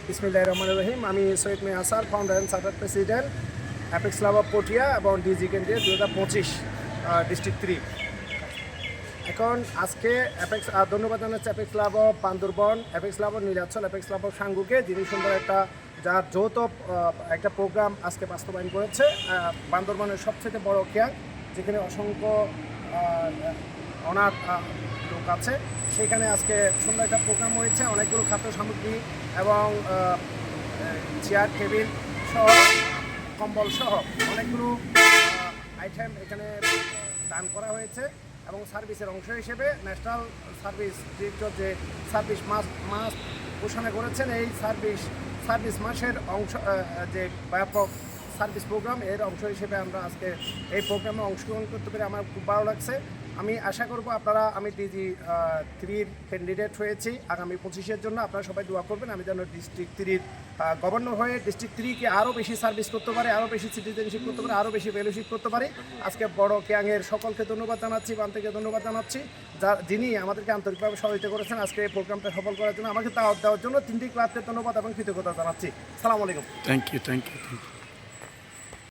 বিসমিল্লাহির রহমানির রহিম। আমি সৈয়দ মে আসার, founder and charter president apex club of Patiya এবং ডিজি কেন্দ্রীয় 2025 ডিস্ট্রিক্ট 3। এখন আজকে অ্যাপেক্স ধন্যবাদ জানাচ্ছি apex club of Bandarban, apex club of Nilachal, apex club of সাঙ্গুকে, যিনি সুন্দর যার যৌথ একটা প্রোগ্রাম আজকে বাস্তবায়ন করেছে বান্দরবনের সবচেয়ে বড় ক্যাম্প, যেখানে অসংখ্য অনাথ লোক আছে। সেখানে আজকে সুন্দর একটা প্রোগ্রাম হয়েছে। অনেকগুলো খাদ্য সামগ্রী এবং চেয়ার টেবিল সহ, কম্বল সহ অনেকগুলো আইটেম এখানে দান করা হয়েছে। এবং সার্ভিসের অংশ হিসেবে ন্যাশনাল সার্ভিস ডিরেক্টর যে সার্ভিস মাস ঘোষণা করেছেন, এই সার্ভিস মাসের অংশ যে ব্যাপক সার্ভিস প্রোগ্রাম, এর অংশ হিসেবে আমরা আজকে এই প্রোগ্রামে অংশগ্রহণ করতে পেরে আমার খুব ভালো লাগছে। আমি আশা করব আপনারা, আমি ডিজি 3-র ক্যান্ডিডেট হয়েছি আগামী 25-এর জন্য, আপনারা সবাই দোয়া করবেন আমি যেন ডিস্ট্রিক্ট 3-র গভর্নর হয়ে ডিস্ট্রিক্ট 3-কে আরও বেশি সার্ভিস করতে পারে, আরও বেশি সিটিজেনশিপ করতে পারে, আরও বেশি ফেলোশিপ করতে পারি। আজকে বড় ক্যাংয়ের সকলকে ধন্যবাদ জানাচ্ছি, বান থেকে ধন্যবাদ জানাচ্ছি, যিনি আমাদেরকে আন্তরিকভাবে সহযোগিতা করেছেন আজকে এই প্রোগ্রামটা সফল করার জন্য। আমাকে দাওয়াত দেওয়ার জন্য 3টি ক্লাবকে ধন্যবাদ এবং কৃতজ্ঞতা জানাচ্ছি। সালাম আলাইকুম। Thank you.